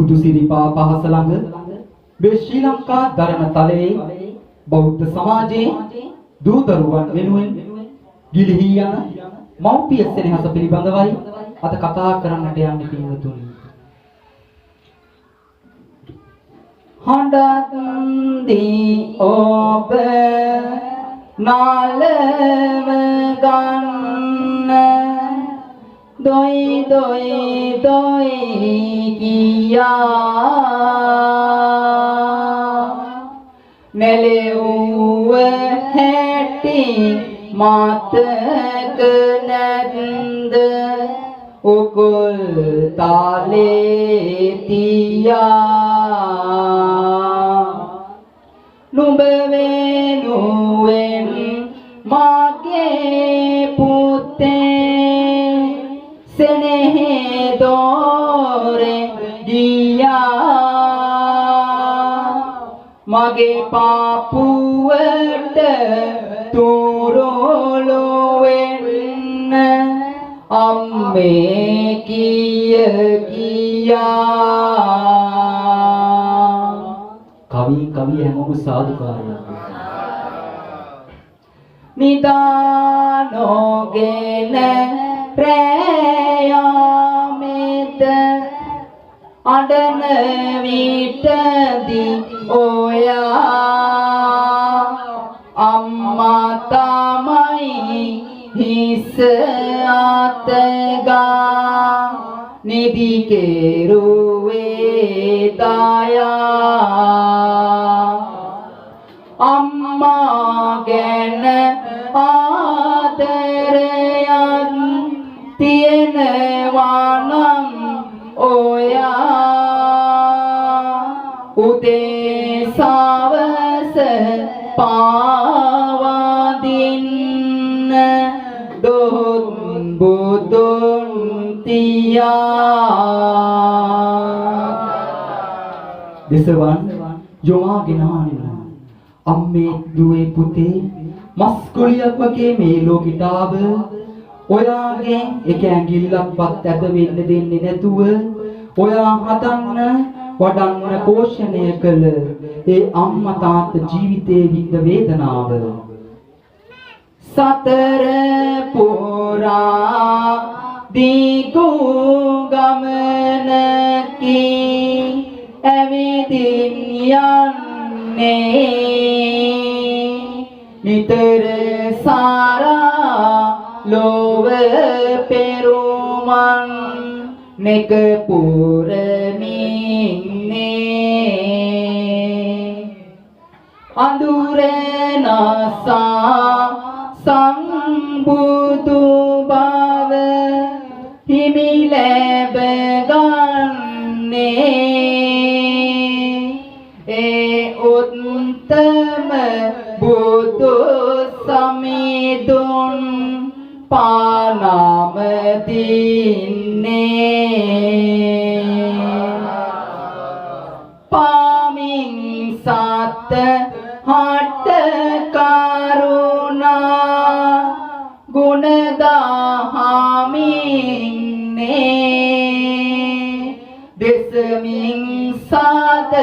පුදු සිරිපා පහස ළඟ මේ ශ්‍රී ලංකා දරණ තලයේ බෞද්ධ සමාජයේ දූ දරුවන් වෙනුවෙන් ගිලිහි යන මව්පිය සෙනෙහස පිළිබඳවයි අද කතා කරන්නට යන්නේ පින්වතුනි. හඬදී ඔබ නාලව ගන්න දොයි දොයි දොයි කියා නෙලෙව්ව හැටි මතක නැද්ද උකුල් තාලේ තියා නුඹ වෙනුවෙන් මගේ පුතේ සෙනෙහෙ දෝරේ ගියා මගේ පාපුවට තුරුළු වෙන්න අම්මේ කිය කියා කවි හැමෝම සාදුකාරයක් නිදානෝගෙන ප්‍රයාමෙද අඬන විටදී ඔයා අම්මා තමයි හිස අතගා නිදි කෙරුවේ දයා අම්මා ගැන ආදරයක් තියෙනවා නම් ඔයා උදේ සවස පාවදින්න දොන් බුදුන් තියා දෙසවන් යොමාගෙනාන අම්මේ දුවේ පුතේ මස්කුලියක් වගේ මේ ලෝකෙට ආව ඔයාගේ එක ඇඟිල්ලක්වත් ඇද වෙන්න දෙන්නේ නැතුව ඔයා හදන්න වඩන්න පෝෂණය කළ ඒ අම්මා තාත්තා ජීවිතයේ විඳ වේදනාව සතර පුරා දීගු ගමනකි ඇවිදින් යන්නේ නිතර සාරා ලෝව පෙරුමන් නෙක පුරමින්නේ අඳුර නසා සම්බුදු බව හිමි ලැබ ගන්නේ ඒ උත්තම බුදු සමිඳුන් පානම දින්නේ පාමින් සත හට කරුණා ගුණ දහමින්නේ දෙසමින් සද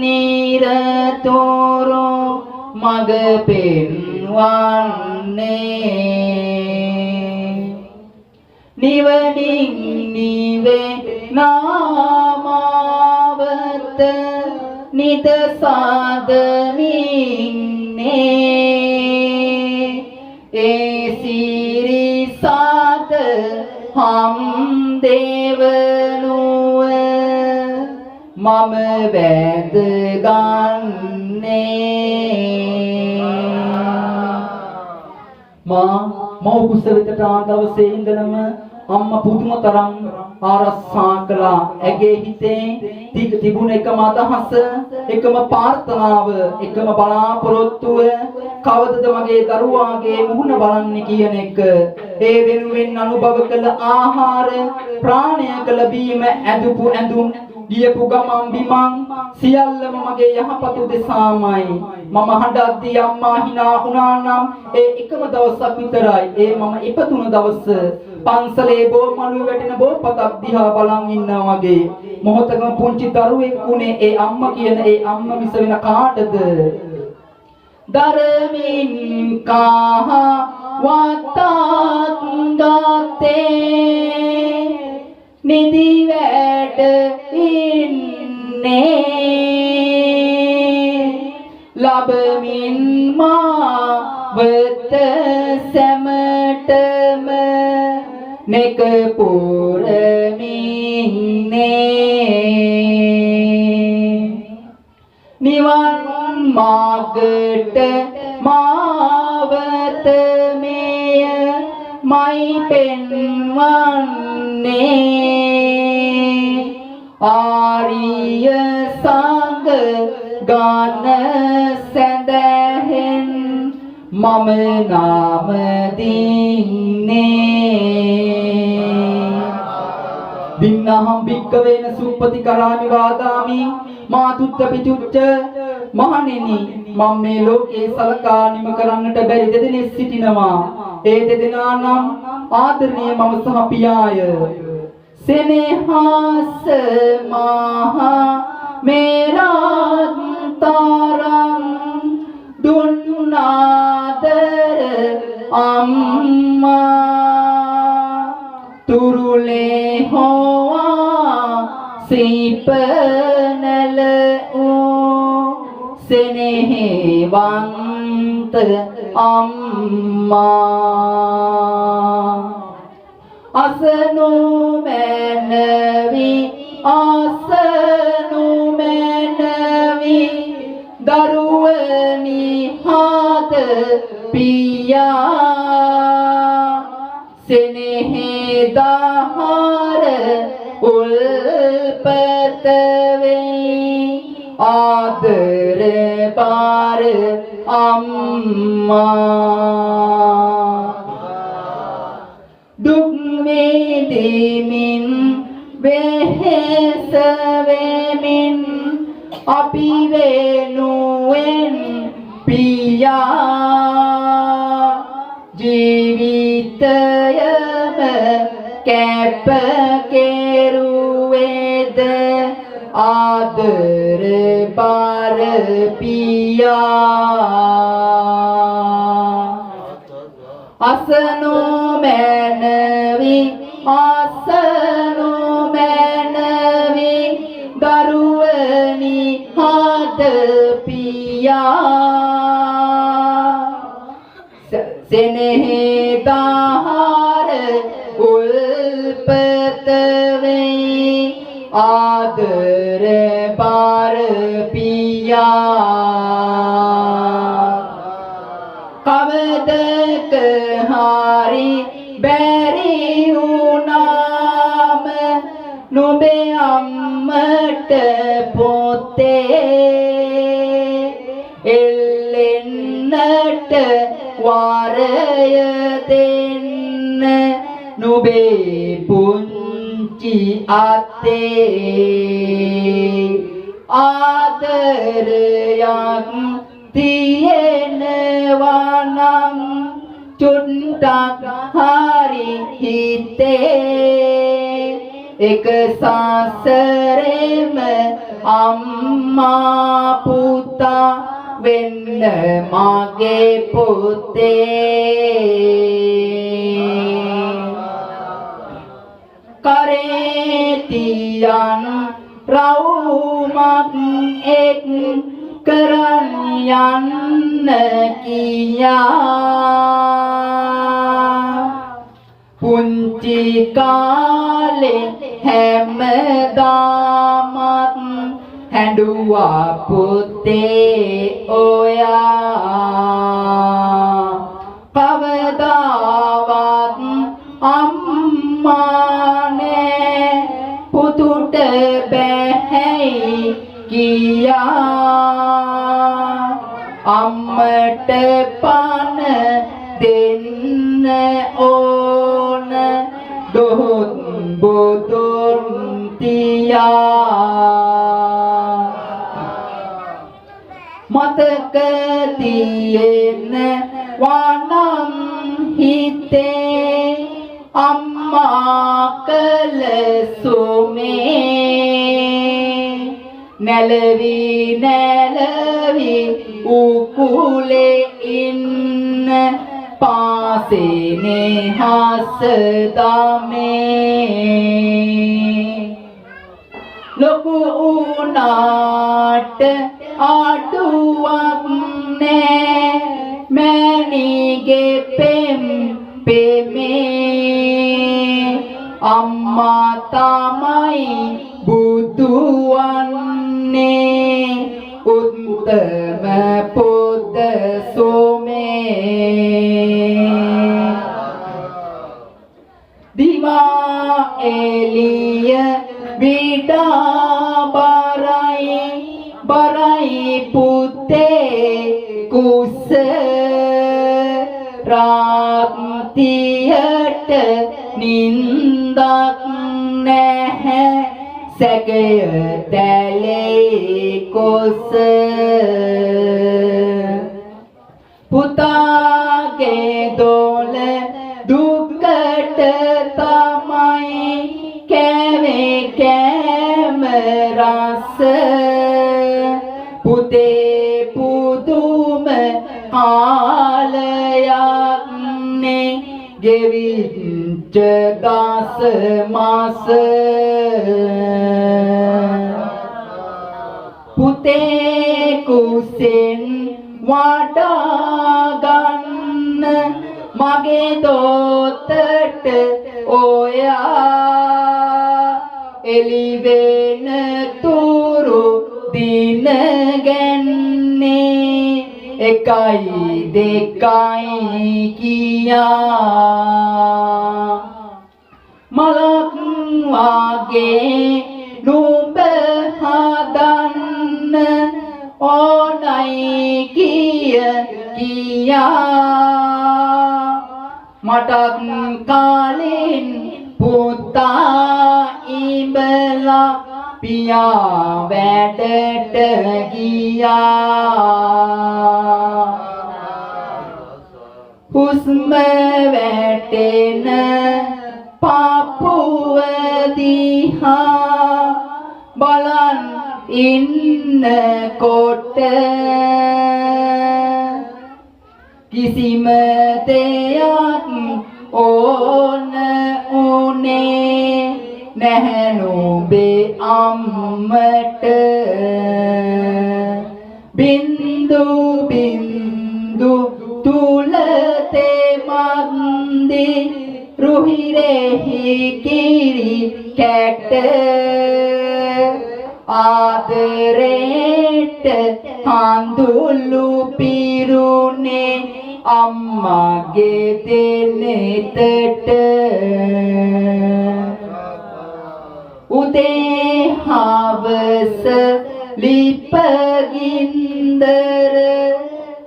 නිරතුරු මග පෙන්වන්නේ නිවනින් නිවේ නාමවත නිදසාදමින්නේ ඒ සිරිසාද හම් දේවනුව මම වැද ගන්නේ මා මව කුස වෙතට ආ දවසේ ඉඳලම අම්මා පුදුම තරම් ආරක්ෂා කළා ඇගේ හිතේ තිබුණ එකම අදහස එකම ප්‍රාර්ථනාව එකම බලාපොරොත්තුව කවදද මගේ දරුවාගේ මුහුණ බලන්නේ කියන එක ඒ වෙනුවෙන් අනුභව කළ ආහාර ප්‍රාණය කළ බීම ඇඳපු ඇඳුම් ගියපු ගමන් බිමන් සියල්ලම මගේ යහපත උදෙසාමයි. මම හඬද්දී අම්මා hina වුණා නම් ඒ එකම දවසක් විතරයි. ඒ මම ඉපදුන දවස පන්සලේ බෝමළුවේ වැටෙන බෝපතක් දිහා බලන් ඉන්නා වගේ මොහොතකම පුංචි දරුවෙක් උනේ ඒ අම්මා කියන ඒ අම්මා මිස වෙන කාටද? දරමින් කහ වතක් ගත්තේ නිදි වැට ඉන්නේ ලබමින් මාවත සැමටම නෙක පුරමින්නේ නිවන් මාර්ගට මාවත මෙය මයි පෙන්වන්නේ ආරිය සංඝ ගාන සැඳහෙන් මම නාම දින්නේ දින්නහම් භික්කවේන සුප්පති කරාමි වාදාමි මාතුත්ත පිචුච්ච මහණෙනි මම මේ ලෝකේ සලකා නිම කරන්නට බැරි දෙදෙනෙක් සිටිනවා. ඒ දෙදෙනා නම් ආදරණීය මම සහ පියාය. සෙනෙහස මහා මේරන්තරං දුන්නාදර අම්මා තුරුලේ හොවා සිපනල සෙනෙහවන්ත අම්මා අසනු මැනවි දරුවනි හාද පියා සෙනෙහේ දහර උල්පත වේ ආදර පාර අම්මා දුක් වේදෙමින් වෙහෙස වෙමින් අපි වෙනුවෙන් පියා ජීවිතයම කැප කෙරුවේද ආදර පාර පියා අසනු මැනවි දරුවනි හාද පියා සෙනෙහේ දහර උල්පත වේ ආදර පාර පියා කවදක හරි බැරි වුණාම නුඹේ අම්මට පොතේ එල්ලෙන්නට වාරය දෙන්න නුඹේ පුංචි අතේ ආදරයක් තියෙනවා නම් චුට්ටක් හරි හිතේ එක සසරෙම අම්මා පුතා වෙන්න මගේ පුතේ කරේ තියන් රවුමක් එක් කරන් යන්න කියා පුංචි කාලේ හැමදාමත් හැඬුවා පුතේ ඔයා කවදාවත් අම්මානේ පුතුට බැහැයි කියා අම්මට පන දෙන්න ඕන දොහොත් බොදොන් තියා මතක තියෙන වනම් හිතේ අම්මා කළ සුමේ නැලවි උකුලේ ඉන්න පාසේනේ හසදමේ ලොකු උනාට අඩුවක් නෑ මැණිගේ පෙමේ අම්මා තමයි බුදු වන්නේ උත්තම පොත සොමේ දිවා එළිය විඩා බරයි පුතේ කුස රාත්තියට නින්දක් නැහැ සැකය දැලේ කොස පුතාගේ දොල දුකට තමයි කැවේ කැම රස පුතේ පුදුම කාලයක් නේ ගෙවිච්ච දස මාස පුතේ කුසෙන් වඩා ගන්න මගේ දොතට ඔයා එලි වෙන තුරු දින ගැන්නේ එකයි දෙකයි කියා මලක් වාගේ නුඹ හදන්න ඕනයි කියා මටත් කාලෙන් පුතා ඉඹලා පියා වැඩට ගියා හුස්ම වැටෙන පපුව දිහා බලන් ඉන්නකොට කිසිම දෙයක් ඕන උනේ නැහැ නුඹේ අම්මට බින්දු බින්දු තුල තෙමන්දි රුහිරෙහි කිරි කැට ආදරේට හඳුළු පිරුනේ අම්මගේ දෙනෙතට උදේ හවස ලිපගින්දර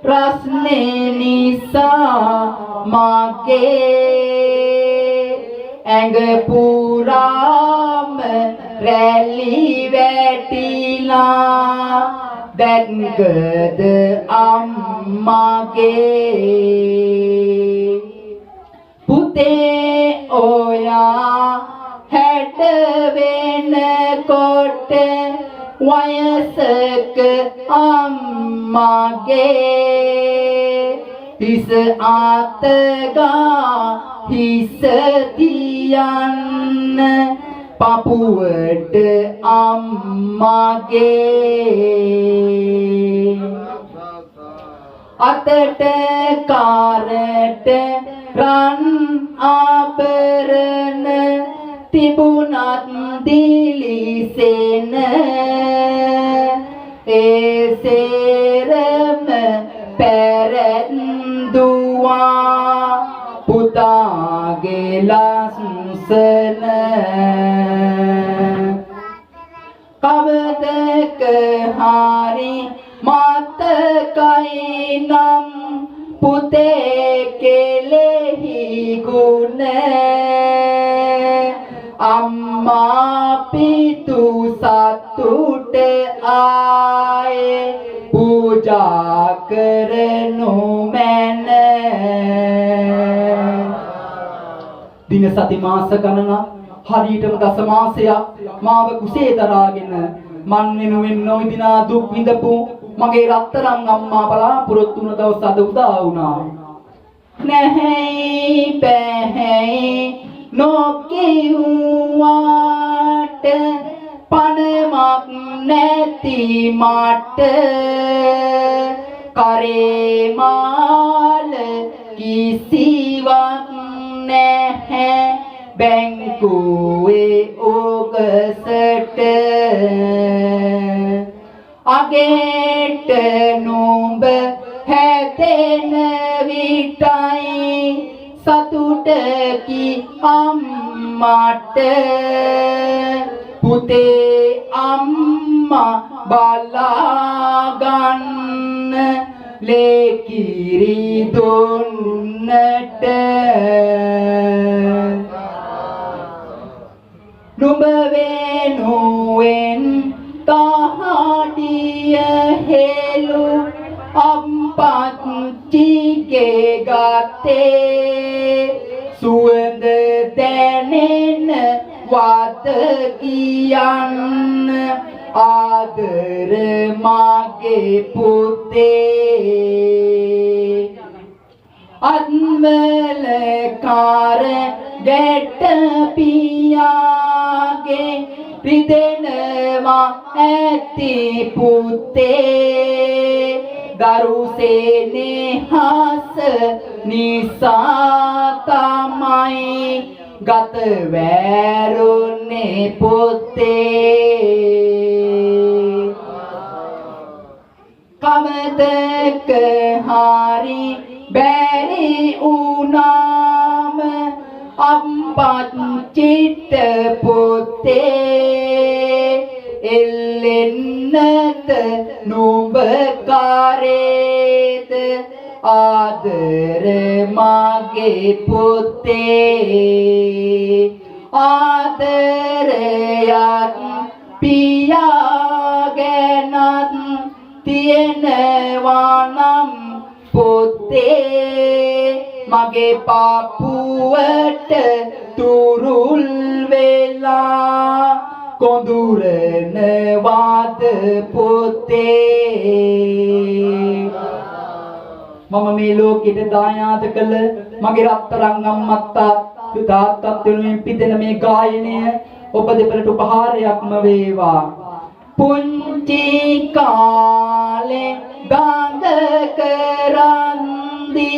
රස්නේ නිසා මගේ ඇඟ පුරාම රැලි වැටිලා දැක්කද අම්මගේ පුතේ ඔයා හැට වෙනකොට වයසක අම්මගේ හිස අතගා හිස තියන්න පපුවට අම්මගේ අතට කාරට රන් ආභරණ තිබුණත් දිලිසෙන ඒ සේරම පැරැන්දුවා පුතාගේ ලස්සන කවදක හරි මතකයි නම් පුතේ කෙලෙහි ගුණ අම්මා පිතු සතුට ආයේ පූජා කරනු මැන දින සති මාස ගණනක් හරියටම දස මාසයක් මාව කුසේ දරාගෙන මන් වෙනුවෙන් නොවිදිනා දුක් විඳපු මගේ රත්තරන් අම්මා බලාපොරොත්තු වුණ දවස් අද උදා වුණා. නැහැයි බැහැයි නොකියුවාට පණමක් නැති මට කරේ මාල කිසිවක් නැහැ බැංකුවේ ඔගසට අගේට නුඹ හැතෙන විටයි සතුටකි අම්මට පුතේ අම්මා බලාගන්න ලේකිරි දුන්නට නුඹ වෙනුවෙන් තහඩිය හෙළු අම්පත්තිගේ ගතේ සුවඳ දැනෙන වත කියන්න ආදර මගේ පුතේ අත්වල කාර ගැට පියාගේ රිදෙනවා ඇති පුතේ දරුසේනේ හස නිසා තමයි ගත වැරුනේ පුතේ කමතක හරි බැරි උනාම අම්පච්චිට පුතේ එල්ලෙන්නත නුඹ කරේද ආදර මගේ පුතේ ආදරයත් පියාගෙනත් තියෙනවා නම් පුතේ මගේ පාපුවට තුරුල් වෙලා කොඳුරනවාද පුතේ මම මේ ලෝකෙට දායාද කළ මගේ රත්තරන් අම්මත්තා තාත්තත් වෙනුවෙන් පිදෙන මේ ගායනය ඔබ දෙපළට උපහාරයක්ම වේවා පුංචි කාලේ ගඳ කරන්දි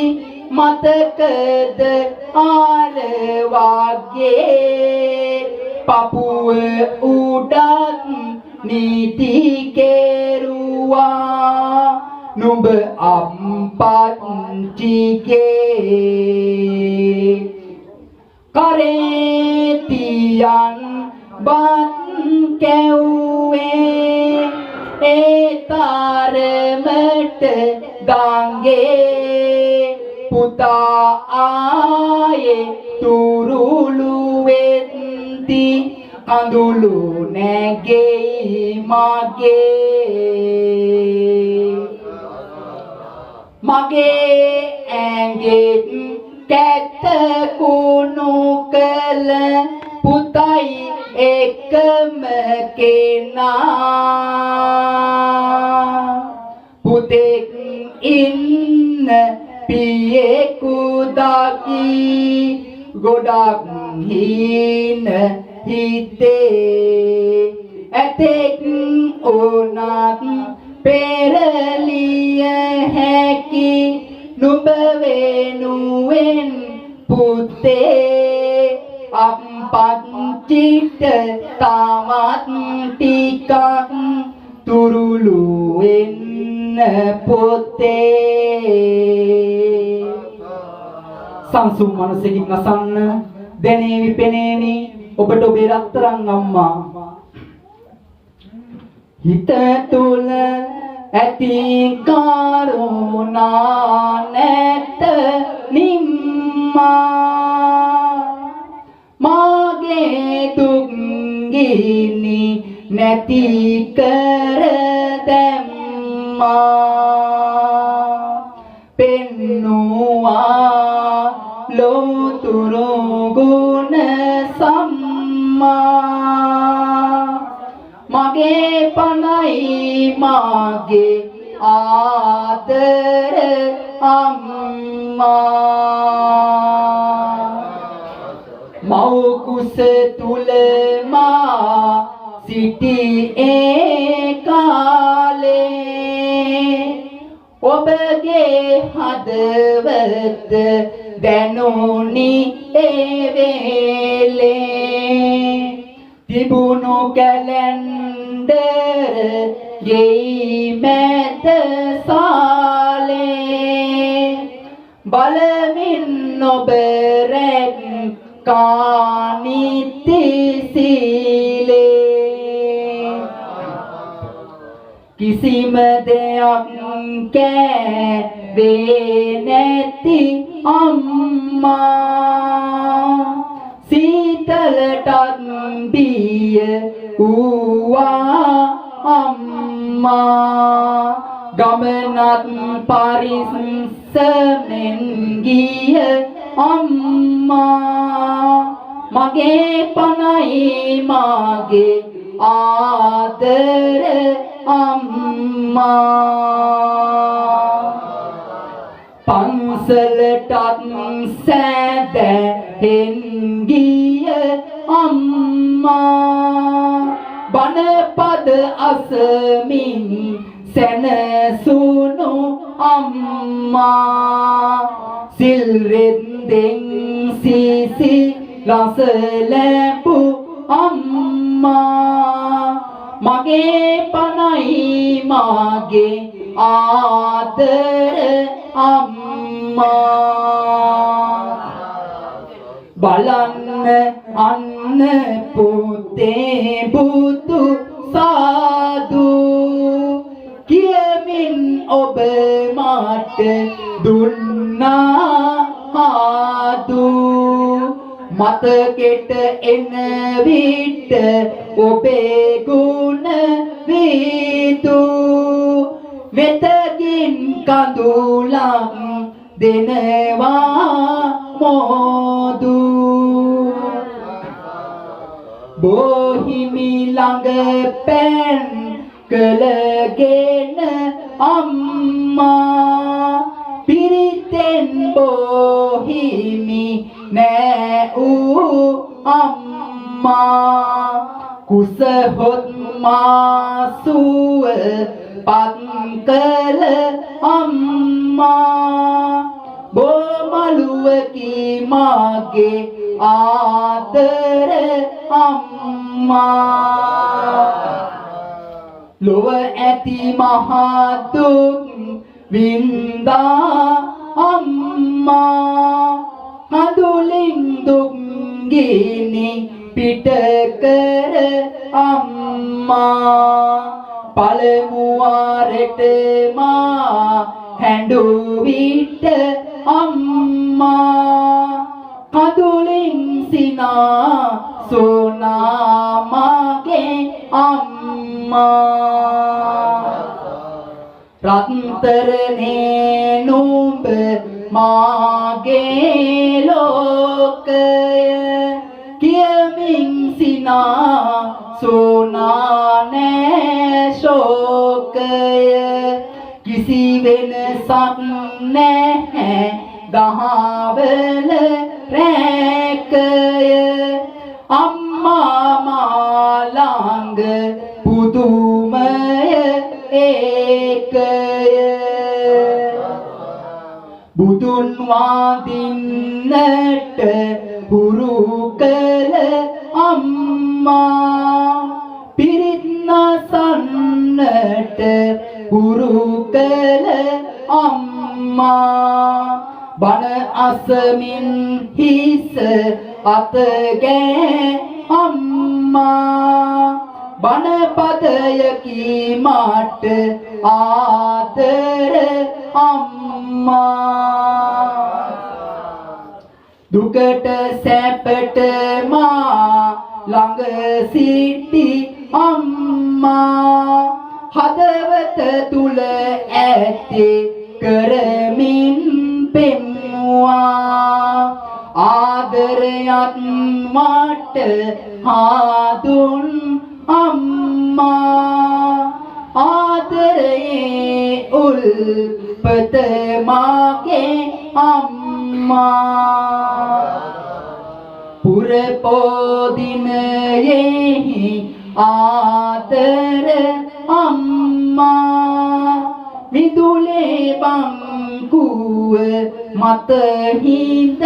මතකද ආල වාගේ පපුව උඩත් නීති කෙරුවා නුඹ අම්පච්චිගේ කරේ තියන් බත් කැව්වේ ඒ තරමට ගංගේ පුතා ආයේ තුරුළු වෙද්දි අඳුළු නැගෙයි මගේ ඇඟෙත් කැත කුණු කළ පුතයි එකම කෙනා පුතෙක් ඉන්න පියෙකු දකි ගොඩක් හීන හිතේ ඇතෙක් ඕනත් පෙරලිය හැකි නුඹ වෙනුවෙන් පුතේ අම්පච්චිට තාමත් ටිකක් තුරුළු වෙන්න පුතේ සංසුන් මනසකින් අසන්න දැනේවි පෙනේවි ඔබට ඔබේ රත්තරන් අම්මා හිත තුල ඇති කරුණා නැත නිම්මා මාගේ දුක් ගිනි නැති කර දැම්මා උතුරු ගුණ සම්මා මගේ පනයි මාගේ ආදර අම්මා මව් කුස තුල මා සිටි ඒ කාලේ ඔබගේ හදවත දැනුනි ඒ වේලේ තිබුණු කැලෙන්ඩර් ගෙයි මැද සාලේ බලමින් ඔබ රැක් කානිති සීලේ කිසිම දෙයක් කෑවේ නැති අම්මා සීතලටත් බිය වූවා අම්මා ගමනත් පරිස්සමෙන් ගිය අම්මා මගේ පනයි මාගේ ආදර අම්මා පන්සලටත් සැදැහෙන් ගිය අම්මා බණපද අසමින් සැනසුණු අම්මා සිල් රෙද්දෙන් සිසි රස ලැබු අම්මා මගේ පනයි මාගේ ආදර අම්මා බලන්න අන්න පුතේ බුදු සාදු කියමින් ඔබ මට දුන්නා ආදු මතකෙට එන විට ඔබේ ගුණ වීතු මෙතකින් කඳුලක් දෙනවා මොදු බොහිමි ළඟ පෑන් කළගෙන අම්මා පිරිතෙන් බොහිමි නෑ ඌ අම්මා කුසහොත් මාසුව පත් කළ අම්මා බොමලුවකි මාගේ ආදර අම්මා ලොව ඇති මහා දුක් වින්දා අම්මා කඳුලින් දුක් ගිනි පිට කර අම්මා පළමු වාරෙට මා හැඬු විට අම්මා කඳුලින් සිනා සෝනා මගේ අම්මා රත්තරනේ නුඹ මාගේ ලෝකය කියමින් සිනා සෝනා නෑ ශෝකය කිසි වෙනසක් නැහැ ගහවල රැකය අම්මා මා ළඟ පුදුමය ඒකය බුදුන් වඳින්නට හුරු කළ අම්මා පිරිත් නසන්නට හුරු කළ අම්මා බණ අසමින් හිස අතගෑ අම්මා බණ පදයකි මට ආදර අම්මා දුකට සැපට මා ළඟ සිටි අම්මා හදවත තුල ඇති කරමින් පෙන්වා ආදුන් අම්මා ආදරයේ උල්පත මාගේ අම්මා පුරපෝදිනයෙහි ආදර අම්මා විදුලේ බංකුව මත හිඳ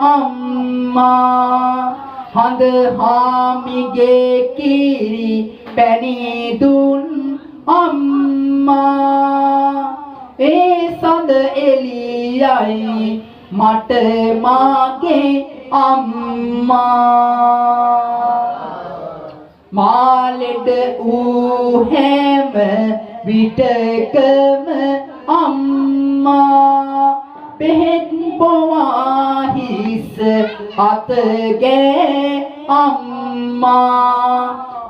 අම්මා හඳ හාමිගේ කිරි පැණි දුන් අම්මා ඒ සඳ එළියයි මට මාගේ අම්මා මාලෙඩ ඌ හැම විටකම අම්මා බෙහෙත් බොවා හිස අතගේ අම්මා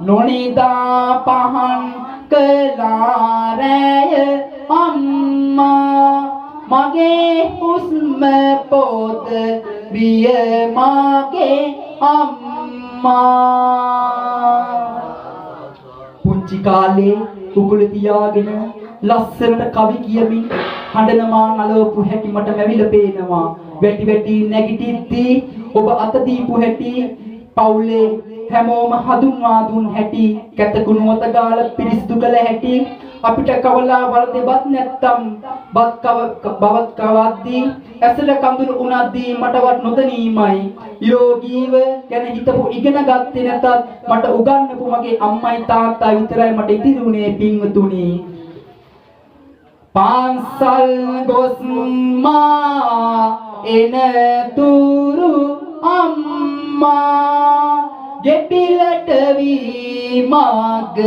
නොනිදා පහන් කලාරය අම්මා මගේ හුස්ම පොත විය මාගේ අම්මා පුංචි කාලේ උගුල තියාගෙන ලස්සනට කවි කියමින් හඬනවා නලවපු හැටි මට මැවිලා පේනවා වැටි වැටි නැගිටිද්දී ඔබ අත දීපු හැටි පවුලේ හැමෝම හඳුන්වා දුන් හැටි කැතකුණු වත ගාලා පිරිසිදු කළ හැටි අපිට කවලා වලදෙබත් නැත්තම් බවත් කවද්දී ඇසල කඳුළු උනද්දී මටවත් නොදැනීමයි යෝගීව ගැන හිතපු ඉගෙන ගත්තේ නැතත් මට උගන්වපු මගේ අම්මයි තාත්තා විතරයි මට ඉතිරුනේ පින්වතුනි පාන්සල් ගොස් මා එන තුරු අම්මා ගෙපිලට වී මග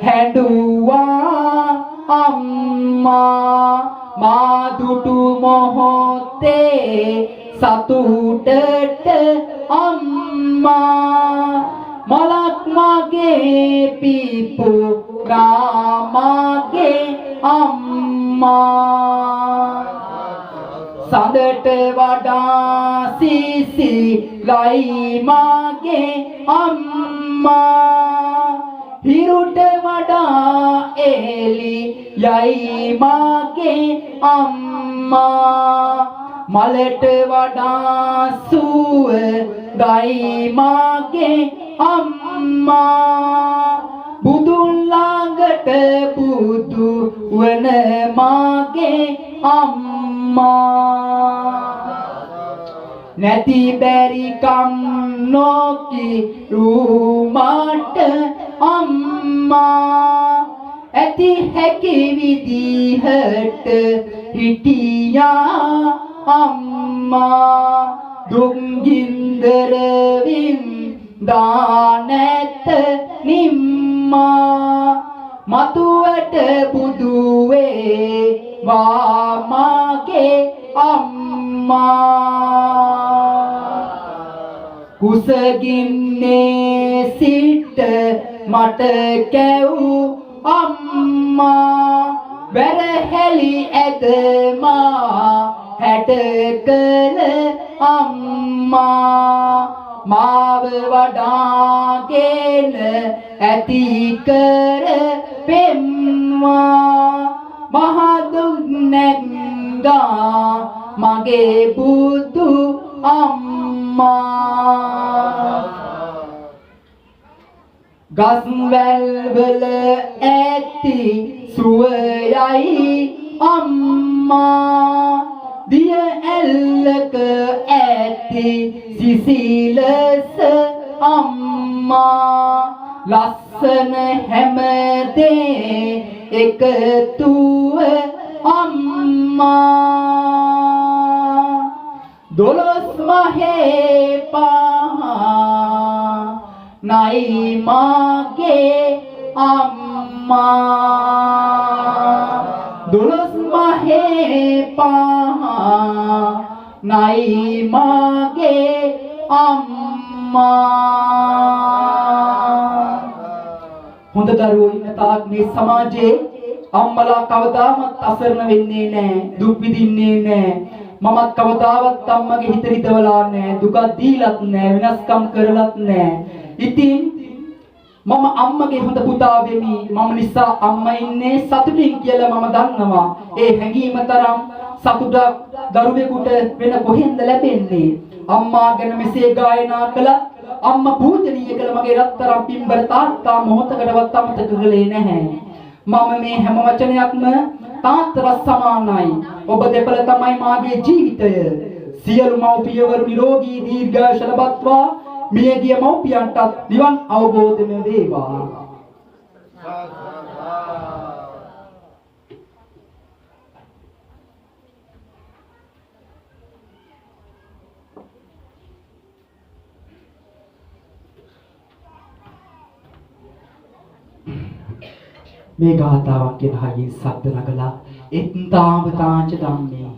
හැඬුවා අම්මා මා දුටු මොහොතේ සතුටට අම්මා මලක් මගේ පිපු රාමගේ අම්මා සඳට වඩා සිසිලයි මගේ අම්මා හිරුට වඩා එලි යයි මගේ අම්මා මලට වඩා සුවඳයි මගේ අම්මා බුදුන් ළඟට බුදු වන මගේ අම්මා නැති බැරි කම් නොකිරුමට අම්මා ඇති හැකි විදිහට හිටියා අම්මා දුක් ගින්දර වින්දා නැත නිම්මා මතුවට බුදු වේවා මගේ අම්මා කුසගින්නේ සිට මට කැව් අම්මා වැරහැලි ඇද මා හැට කළ අම්මා මාව වඩාගෙන ඇති කර පෙන්වා මහදුක් නැංගා මගේ බුදු අම්මා ගස්වැල් වල ඇති සුවයයි අම්මා දිය ඇල්ලක ඇති සිසිලස අම්මා ලස්සන හැමදේ එකතුව අම්මා දොළොස් මහේ පහා නයි මගේ අම්මා දොළොස් මහේ පහා නයි මගේ අම්මා හොඳ දරුවෝ ඉන්න තාක් මේ සමාජයේ අම්මලා කවදාවත් අසරණ වෙන්නේ නැහැ දුක් විඳින්නේ නැහැ මමත් කවදාවත් අම්මගේ හිත රිදවලා නැහැ දුකක් දීලත් නැහැ විනාශකම් කරලත් නැහැ ඉතින් මම අම්මගේ හොඳ පුතා වෙමි. මම නිසා අම්මා ඉන්නේ සතුටින් කියලා මම දන්නවා. ඒ හැඟීම තරම් සතුටක් දරුවෙකුට වෙන කොහෙන්ද ලැබෙන්නේ? අම්මා ගැන මෙසේ ගායනා කළා. අම්මා පූජනීය කළ මගේ රත්තරන් පින්බර තාත්තා මොහොතකටවත් අමතක කළේ නැහැ. මම මේ හැම වචනයක්ම තාත්තට සමානයි. ඔබ දෙපළ තමයි මාගේ ජීවිතය. සියලු මව්පියවරු නිරෝගී දීර්ඝායුෂ ලබත්වා. මියගිය මව්පියන්ටත් නිවන් අවබෝධම වේවා. මේ ගාථාවක් කියන හයියෙන් ශබ්ද නගලා එත්තාවතාච ධම්මේ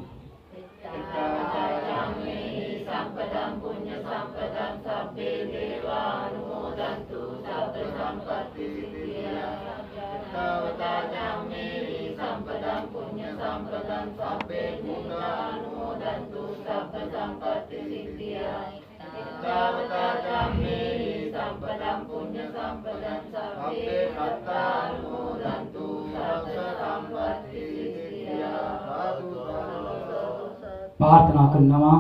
प्रार्थना करना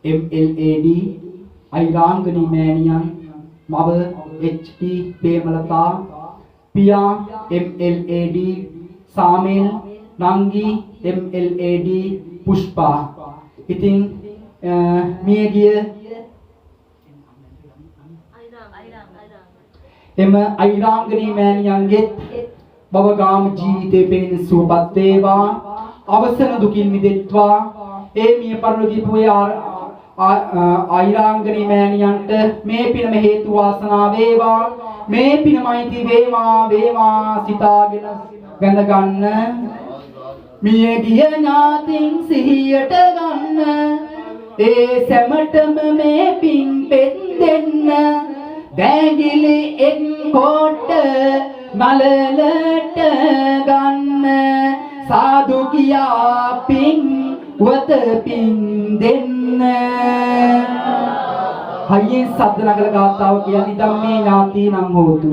MLAD ऐरांगनी मैनियन मव HT पेमलता पिया MLAD सामिल नंगी MLAD पुष्पा इतिन मेगिय එම ऐरांगनी मैनियनගෙත් බවගාම ජීවිතේ පෙනෙන සුවපත් වේවා අවසන දුකින් මිදෙත්වා ඒ මිය පරලෝකීය ऐरांगनी मैनियන්ට මේ පිනම හේතු වාසනා වේවා මේ පිනමයිති වේවා සිතාගෙන වැඳ ගන්න මිය ගිය ඥාතින් සිහියට ගන්න ඒ සැමටම මේ පින් පෙත් දෙන්න දැගිලි එක් කොට මලලට ගන්න සාදු කියා පින් වත පින් දෙන්න හයියෙන් සද්ද නගල ගාතාව කියන්නේ ධම්මේ ඥාති නම් හෝතු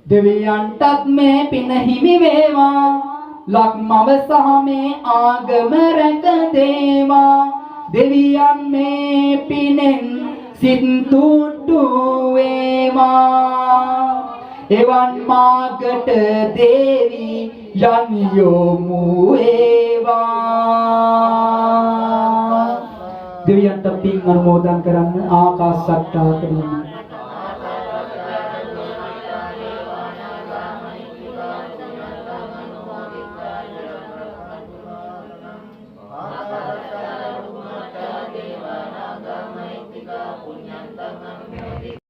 දෙවියන්ටත් මේ පින හිමි වේවා ලක්මව සහ මේ ආගම රැක දේවා දෙවියන් මේ පිනෙන් සිත් තුට්ටු වේවා එවන් මාර්ගට දේවි යන් යොමු වේවා දෙවියන්ට පින් අනුමෝදන් කරන්න ආකාශට්ටා කරමු